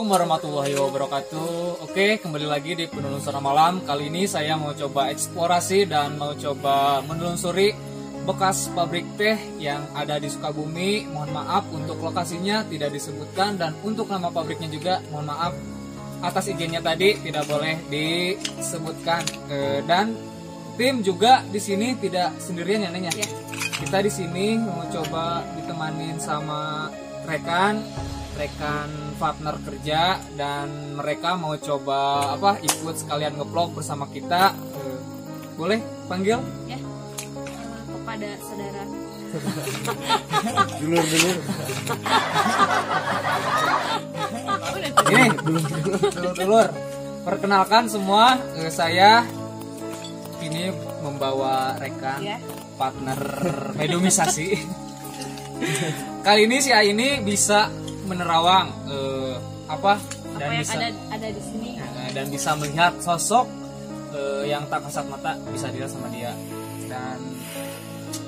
Warahmatullahi wabarakatuh. Oke, kembali lagi di Penelusuran Malam. Kali ini saya mau coba eksplorasi dan mau coba menelusuri bekas pabrik teh yang ada di Sukabumi. Mohon maaf untuk lokasinya tidak disebutkan, dan untuk nama pabriknya juga mohon maaf atas IG-nya tadi tidak boleh disebutkan. Dan tim juga di sini tidak sendirian ya, Neng ya. Kita di sini mau coba ditemanin sama rekan partner kerja, dan mereka mau coba ikut sekalian ngevlog bersama kita. Boleh panggil ya kepada saudara dulur ini dulur perkenalkan semua, saya ini membawa rekan partner medomisasi. Kali ini si A ini bisa menerawang dan yang bisa ada di sini, dan bisa melihat sosok yang tak kasat mata, bisa dilihat sama dia. Dan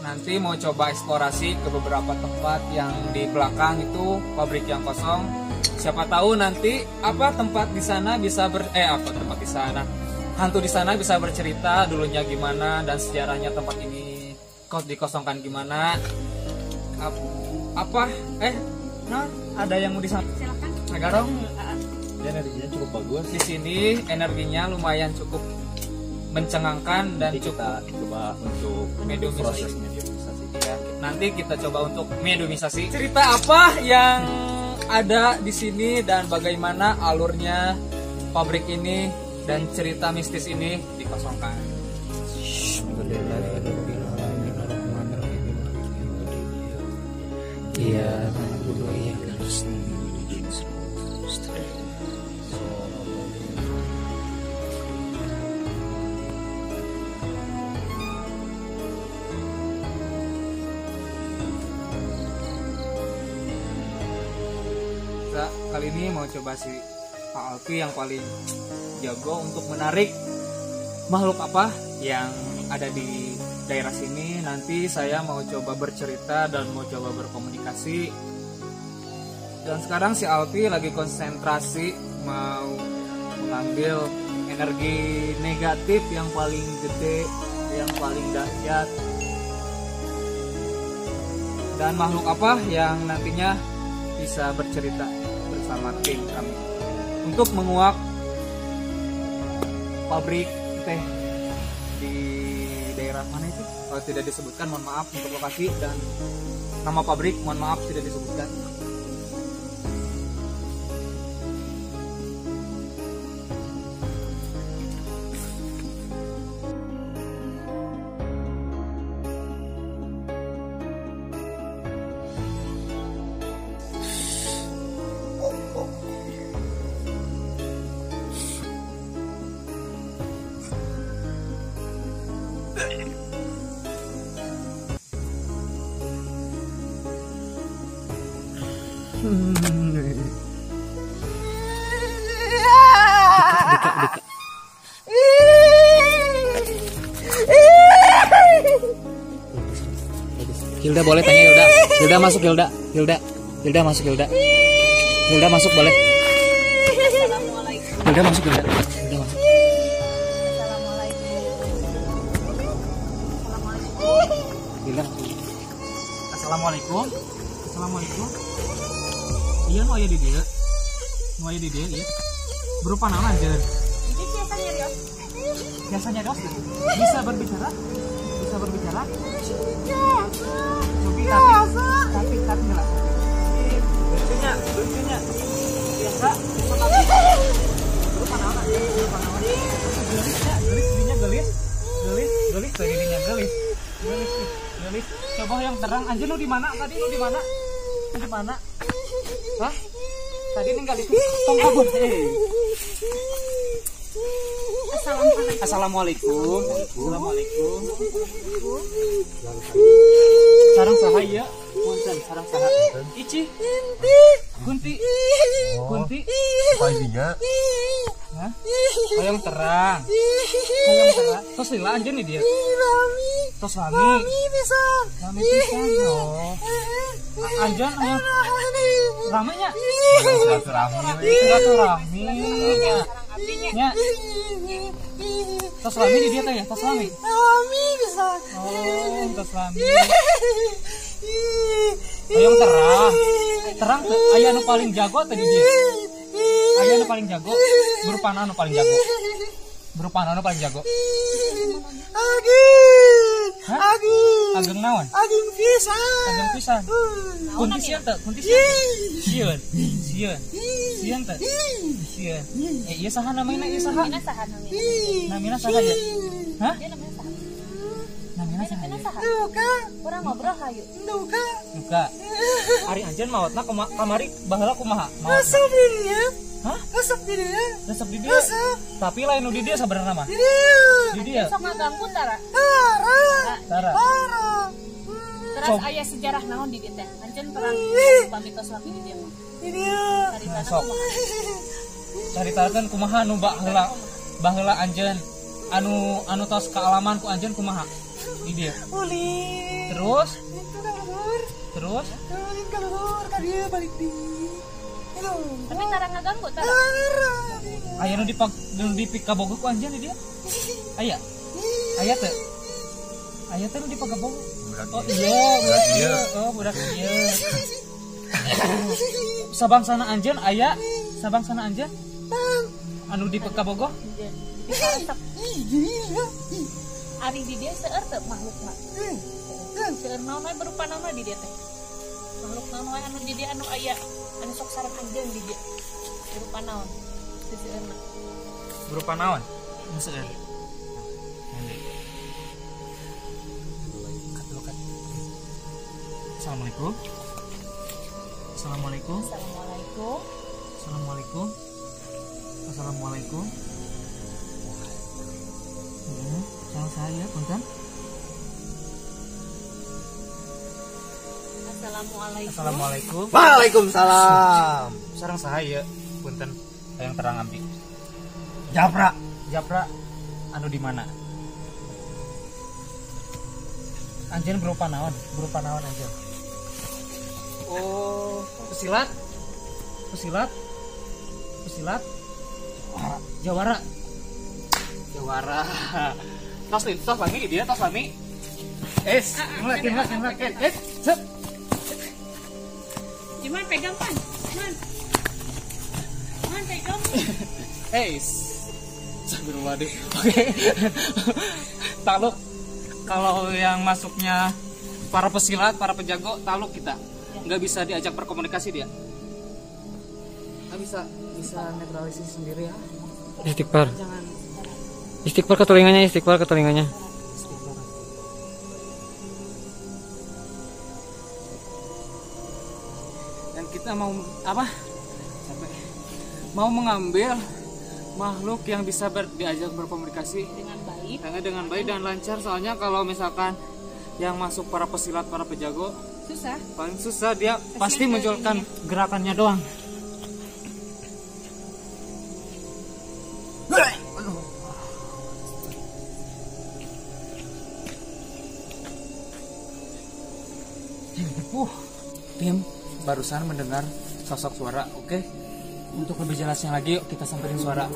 nanti mau coba eksplorasi ke beberapa tempat yang di belakang itu pabrik yang kosong. Siapa tahu nanti tempat di sana bisa tempat di sana hantu di sana bisa bercerita dulunya gimana dan sejarahnya tempat ini dikosongkan gimana. Ada yang mau disampaikan? silakan. Nagarong. Energinya cukup bagus Di sini energinya lumayan cukup mencengangkan dan kita coba untuk medomisasi. proses medomisasi. Ya, nanti kita coba untuk medomisasi. Cerita apa yang ada di sini dan bagaimana alurnya pabrik ini dan cerita mistis ini dikosongkan. Iya. Kali ini mau coba si Pak Alfi yang paling jago untuk menarik makhluk apa yang ada di daerah sini. Nanti saya mau coba bercerita dan mau coba berkomunikasi. Dan sekarang si Alfi lagi konsentrasi mau mengambil energi negatif yang paling gede, yang paling dahsyat. Dan makhluk apa yang nantinya bisa bercerita bersama tim kami untuk menguak pabrik teh di daerah mana itu? Kalau tidak disebutkan mohon maaf untuk lokasi dan nama pabrik mohon maaf tidak disebutkan. Hilda boleh tanya Hilda. Hilda masuk Hilda. Hilda masuk Hilda. Hilda masuk boleh. Assalamualaikum. Hilda masuk Hilda. Hilda masuk. Hilda masuk. Assalamualaikum. Assalamualaikum. Iya nu aya di dieu. Nu aya di dieu ieu. Berupa naon anjeun? Ini biasanya Rios. Biasanya dos. Bisa berbicara? Bisa berbicara? Tapi enggak. Lucunya biasa. Berupa naon? tadi nya gelis. Gelis. Coba yang terang. Anjir lu di mana? Tadi lu di mana? Di mana? Hah? Tadi ninggal itu. Tong kabur. Assalamualaikum. Assalamualaikum. Sarang saha ieu? Punten, sarang saha? Ici. Kunti. Kunti. Paginya. Hah? Hoyong terang. Hoyong terang. Tos lila anjeun nih dia. Tos lami. Lami pisan. Lami pisan. Oh. Anjeun aya ramenya. Silaturahmi. Nya. Tos lami di dia teh ya, tos lami. Lami pisan. Oh, tos lami. Hoyong terang. Terang teh aya anu paling jago tadi dia. Aya anu paling jago. Berupa anu paling jago. Berupa anu paling jago. Ageng naon? Ageng pisan. Kunti sieun teh? Kunti sieun. Sieun teh? Sieun. Ieu saha namina? Ieu saha? Namina saha ya? Hah? Namina saha? Urang ngobrol hayu. Duka. Ari anjeun maotna kamari baheula kumaha? Resep di dia. Hah? Resep di dia. Resep di dia. Tapi lain nu di dia sabenerna mah. Di dia. Sok ngaganggu tara. Tara. Terus aya sejarah naon di dieu teh? Anjeun perang pamitos laki di dieu mah. Di dia. Nah, sok. Caritakeun kumaha nu baheula anjeun anu tos kaalaman ku anjeun kumaha di dia. Uli. Terus Itu kalur. terus Kalur ka dia balik di. Itu. Tapi tara ngaganggu tara. aya nu dipikabogo ku anjeun di dia. Aya. Aya teh. Aya teh nu dipikabogo. Oh iya, budak ieu. Oh, budak ieu. Sabangsana anjeun aya, sabangsana anjeun. Anu dipikabogo? Resep. Ari di dieu seueur teu makhluk mah. Seueur naon we berupa naon di dieu teh? Makhluk naon we anu di dieu anu aya anu sok sareng anjeun di dieu. Berupa naon? Seueurna. Berupa naon? Nu seueur. Assalamualaikum. Assalamualaikum. Assalamualaikum. Assalamualaikum. Assalamualaikum. Salam saya, punten. Assalamualaikum. Assalamualaikum. Waalaikumsalam. Sareng sahaya, punten. Yang terang ampi. Japra. Japra anu di mana? Anjeun berupa naon? Berupa naon anjeun? Oh, pesilat. Pesilat. Pesilat. Jawara. Jawara. Tos lami dia, tos lami. Ngelakin. Sep. Cuman pegang kan? Man pegang. Astagfirullahaladzim. Oke. Takluk kalau yang masuknya para pesilat, para penjago, takluk kita. Nggak bisa diajak berkomunikasi dia. Nggak bisa netralisasi sendiri ya. Istighfar. Jangan Istighfar ke telinganya, istighfar ke telinganya. Dan kita mau apa? Sampai mau mengambil makhluk yang bisa diajak berkomunikasi dengan baik dan lancar. Soalnya kalau misalkan yang masuk para pesilat, para penjago Susah. paling susah, dia pasti munculkan gerakannya doang. Tim barusan mendengar sosok suara. Oke. Untuk lebih jelasnya lagi, yuk kita samperin suara.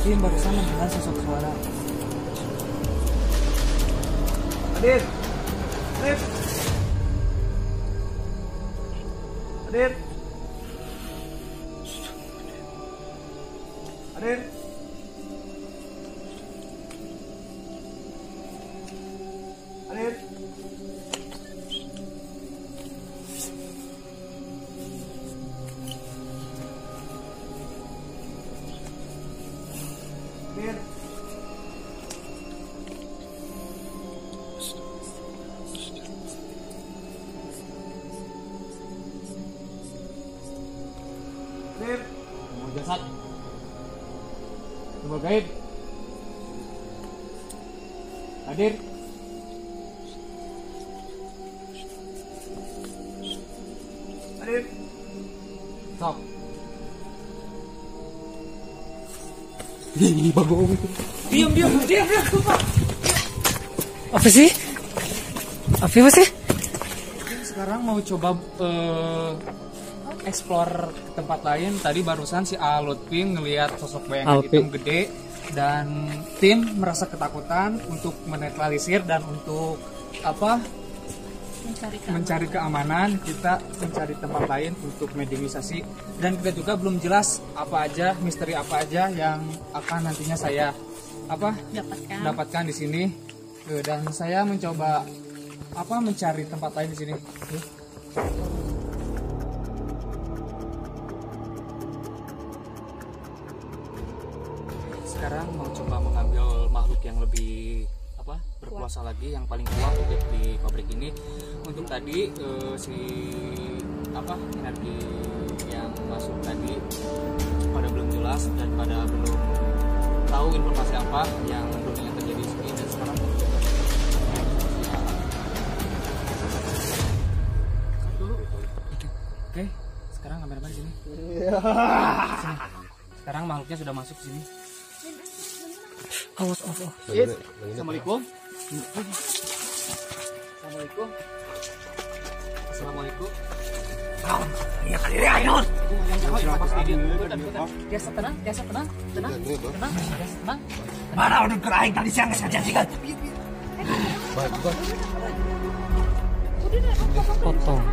Tim barusan mendengar sosok suara. Hadir. Hadir. Hadir. Hadir. Hadir. Hadir. Nomor jasad. Nomor gaib. Hadir. Hadir. Sok. Diam. Apa sih? Apa sih? Sekarang mau coba explore ke tempat lain. Tadi barusan si Alutpin ngelihat sosok bayangan Alpi. hitam gede dan tim merasa ketakutan untuk menetralisir dan untuk apa mencari keamanan. Kita mencari tempat lain untuk mediumisasi dan kita juga belum jelas apa aja misteri apa aja yang akan nantinya saya dapatkan di sini. Dan saya mencoba mencari tempat lain di sini. Sekarang mau coba mengambil makhluk yang lebih berkuasa lagi, yang paling kuat di pabrik ini. Untuk tadi energi yang masuk tadi pada belum jelas dan pada belum tahu informasi apa yang dulunya terjadi di sini, dan sekarang mau coba dulu. Oke, sekarang kameramen di sini. Sini. Sekarang makhluknya sudah masuk sini. Awas. Assalamualaikum. Assalamualaikum. Assalamualaikum. Iya kali ya, ayo. Biasa tenang. Mana udah keraing tadi siang saja sih kan? Potong.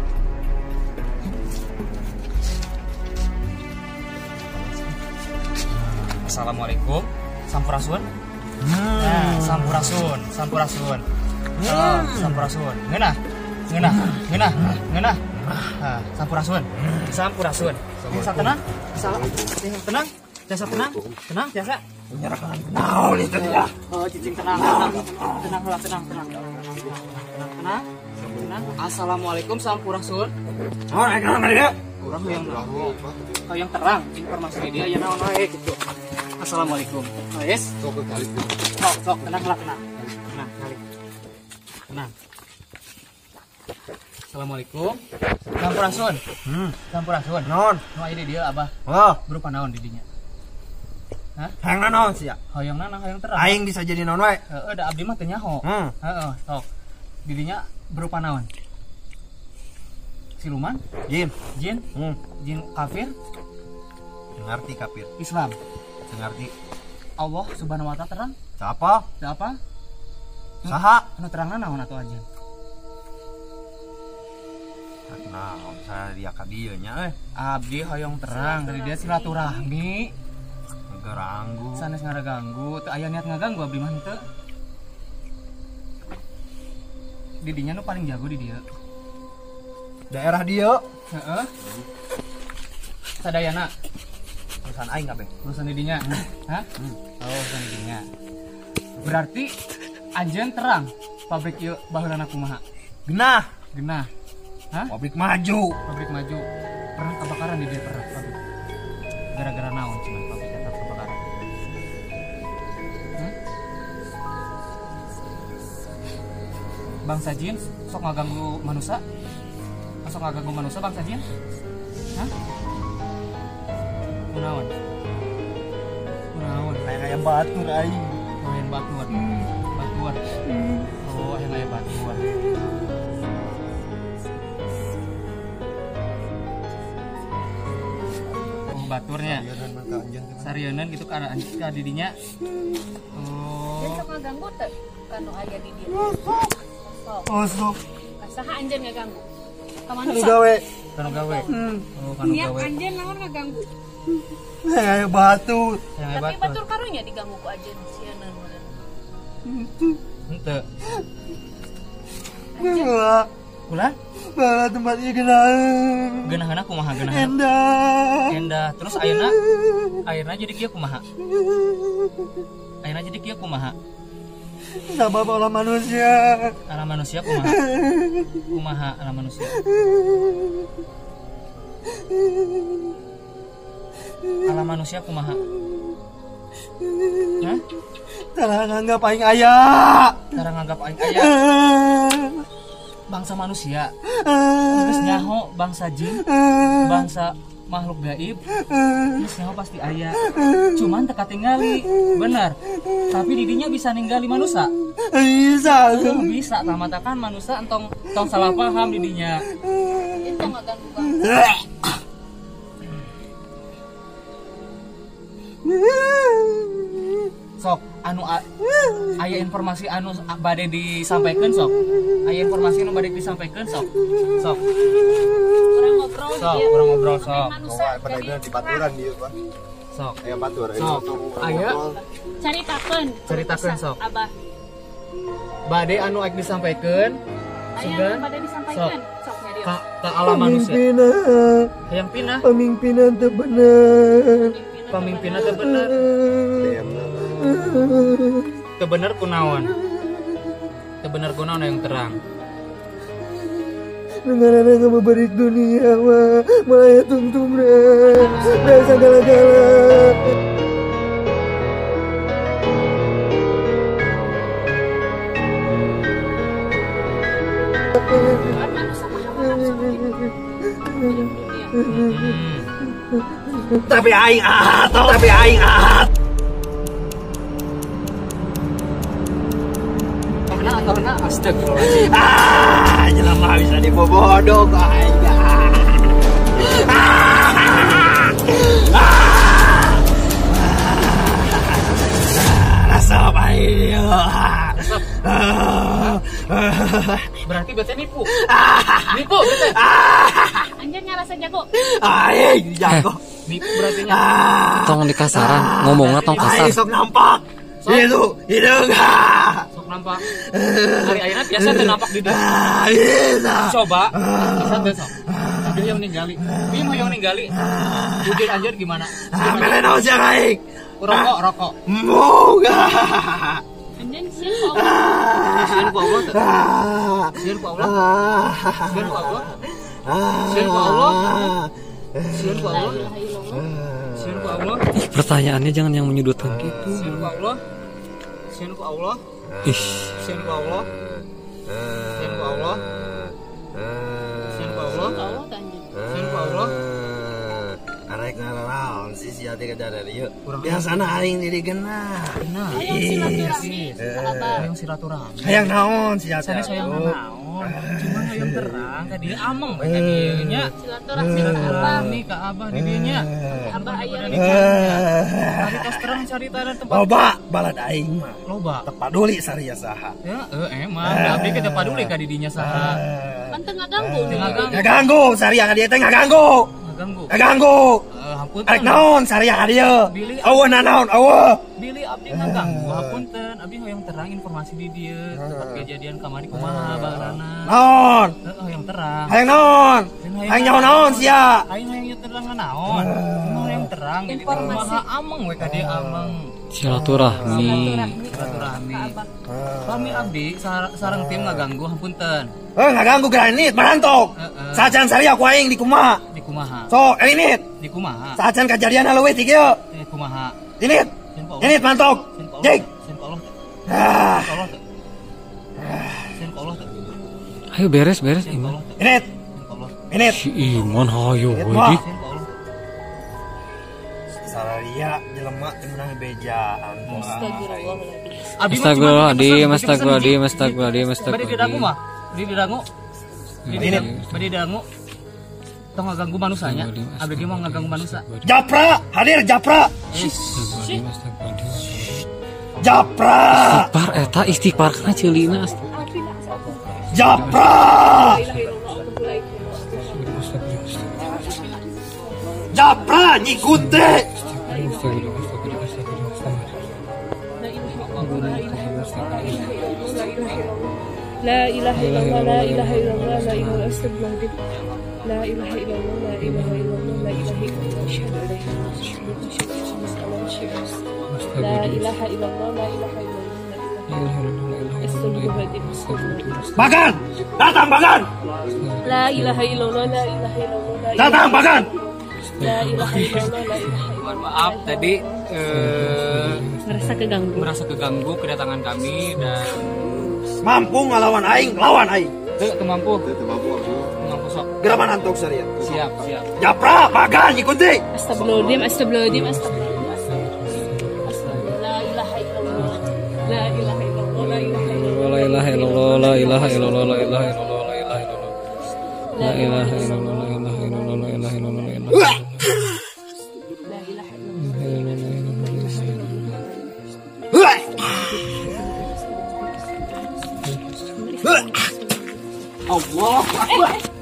Assalamualaikum. Sampurasun. Sampurasun. Oh, sampurasun. Ngeunah. Sampurasun. Biasa tenang. Biasa tenang. Biasa. Menyerahkan naon itu dia. Oh, cicing tenang. Assalamualaikum sampurasun. Oh, naon dia? Urang yang terang informasi dia aya naon wae gitu. Assalamualaikum. Yes. Sok tenang. Assalamualaikum. Sampurasun. Non. Nu aya di dieu Abah. Oh, Berupa naon di dinya? Hah? hayang naon sih ya? Hoyong terang. Aing bisa jadi naon wae. Heeh, da abdi mah teu nyaho. Heeh, sok. Di dinya berupa naon? Siluman? Jin. Jin? Jin kafir? Ngerti kafir. Islam? Ngerti. Allah Subhanahu wa taala terang? Siapa? Da apa? Saha? Anu terangna naon atuh aja? Nah, saya dia ka dieu nya Abdi hoyong terang dari dia silaturahmi. Ngeranggu. Sanes ngaraganggu, teu aya niat ngaganggu abdi mah teu. Di dinya nu paling jago di dieu. Daerah dia. Heeh. Sadayana Urusan aing kabeh. urusan di dinya. Hah? Oh, urusan di dinya. Berarti anjeun terang pabrik ieu baheulana kumaha? Genah. Genah. Hah? Pabrik maju. Pabrik maju. Pernah kebakaran di dia pernah pabrik. Gara-gara naon cuman pabrik eta kebakaran. Bangsa jin sok ngaganggu manusia? Sok ngaganggu manusia bangsa jin? Hah? Kunaon? Kayak batur aing. Oh, yang batuan. Batuan. Oh, yang kayak batuan. Oh, baturnya. Sarionan gitu ke arah ke didinya. Dia Oh. sok ngaganggu teh kanu aya di dia. Sok. Osok. Saha anjeun ngaganggu? Ka Anu manusia. gawe. Kanu gawe. Oh, kanu Niat gawe. anjeun naon ngaganggu? Ayo batu. Yang Tapi batur. batur karunya diganggu ku ajen sianan. Henteu. Wah, Ulah? bala tempatnya genah. Geunahna kumaha geunahna? Endah. Endah. Terus ayeuna jadi kieu kumaha? Ayeuna jadi kieu kumaha? Sama pola manusia. Alam manusia kumaha? Kumaha alam manusia? Alam manusia kumaha? Hah? Cara nganggap aing aya. Cara nganggap aing aya bangsa manusia. Geus nyaho bangsa jin, bangsa makhluk gaib. Geus nyaho pasti aya. Cuman teka tinggali. Bener. Tapi didinya bisa ninggali manusia. Bisa. Bisa tamatakan manusia entong salah paham didinya. Itu nggak ganggu. Sok anu aya informasi anu bade disampaikan sok. Aya informasi anu bade disampaikan sok. Sok. Orang ngobrol Sok, dia. orang ngobrol sok. Manusia jadi di baturan dia, Pak. Sok. Aya batur. Sok. Aya caritakeun. Caritakeun, sok. Abah. Bade anu aik disampaikan Aya sugan anu pada disampaikan. Sok dia. ka alam manusia. Hayang pinah. Pemimpinan teu bener. Pamimpinna teu bener. Teu bener kunaon? Teu bener kunaon yang terang. Dengan anak ngeberik dunia mah malah tungtung rasa gala-gala. Manusia paham dunia. Tapi aing Karena astagfirullahaladzim. jelema bisa dibobodog aing. Rasa apa ini? Berarti bete nipu. Nipu bete. Anjingnya rasa jago. Aing jago. Nipu berarti nya. Tong di kasaran, ngomongnya tong kasar. Aing sok nampak. Itu enggak. Sok nampak. Hari ayeuna biasa teu nampak di dieu. Bisa. Coba. Bisa teu sok. Dia yang ninggali. Dia mau yang ninggali. Bujur anjir gimana? Sampai naon sih aing? Rokok. Moga. Anjing siapa? Sieun ku Allah teu? Sieun ku Allah? Sieun ku Allah? Sieun ku Allah? Sieun ku Allah? Sieun ku Allah? Pertanyaannya jangan yang menyudutkan gitu. Sieun ku Allah? Sieun ku Allah? Ih, Sieun ku Allah? Sieun ku Allah? Sieun ku Allah? Allah anjing. Sieun ku Allah? Arek ngaraon si sia teh kada ieu. Urang Biasana aing diri genah. Nah, Hayang silaturahmi ka Abah. yang silaturahmi. Hayang naon sia teh? Sana sayang naon. Cuman hayang terang ka dieu ameng bae ka dieu nya. Silaturahmi ka Abah. Silaturahmi ka Abah di dieu nya. Abah aya Hari tos terang carita dan tempat Loba balad aing mah. loba. Teu paduli saria saha. Ya, emang tapi kita paduli ka didinya saha. Kan teu ngaganggu. Ngaganggu saria ka dieu teh ngaganggu. Ngaganggu. Ngaganggu. Hampun Arek naon saria ka dieu? Billy. Eueuh naon eueuh. Billy abdi ngaganggu hapunten abdi hoyong terang informasi di dieu tempat kejadian kamari kumaha baheurana. Naon? Hoyong terang. Hayang naon? Hayang nyaho naon sia? Aing hayang terang naon? Cuma hayang terang jadi kumaha ameng we ka dieu ameng. silaturahmi. Silaturahmi. Kami abdi sareng tim ngaganggu hapunten. Ngaganggu granit marantok. Heeh. Sajan saria ku aing di kumaha. Di kumaha? Sok, elinit. Di kumaha? Sajan kejadian leuwih ti kieu. Kumaha? Init. Sin ku Allah. Init mantok. Sin ku Allah. Jig. Sin ku Allah. Ah, Sin ku Allah. Sin ku Allah. Ayo beres Sin ku Iman. Allah. init. Sin ku Allah. Init. Si Iman hayo Wah. wedi. Sin ku Allah. Saria jelema teh meunang bejaan. Astagfirullahaladzim. Abi mah Astagfirullahaladzim, cuma astagfirullahaladzim, pesan astagfirullahaladzim, Bade di dangu astagfirullahaladzim. mah. Di dangu. Ini. Bade di dangu. Tong ngaganggu manusanya. Abdi ge mah ngaganggu manusia. Japra, hadir Japra. Astagfirullahaladzim, astagfirullahaladzim. Japra. Istighfar eta istighfar kana ceulina. Japra. Japra nyikute. La ilaha illallah, la ilaha illallah, la ilaha astagfirullahaladzim. La ilaha illallah, la ilaha illallah, la ilaha illallah, asyhadu an la ilaha illallah, la ilaha illallah, la ilaha illallah, astagfirullahaladzim. Bagan, datang Bagan. La ilaha illallah, la ilaha illallah, Datang Bagan. la ilaha illallah, la ilaha illallah. Maaf tadi Merasa keganggu. kedatangan kami dan Mampu ngelawan aing, lawan aing. kemampu sok. Geraman antok sarian. Siap. Japra, Bagan nyikuti. Astagfirullahaladzim, astagfirullahaladzim, astagfirullahaladzim. La ilaha illallah, la ilaha illallah, la ilaha illallah, La ilaha illallah, la ilaha illallah, la ilaha illallah, la ilaha illallah. La ilaha illallah, la ilaha illallah, la ilaha illallah, la ilaha illallah. la ilaha illallah. Allah Akbar.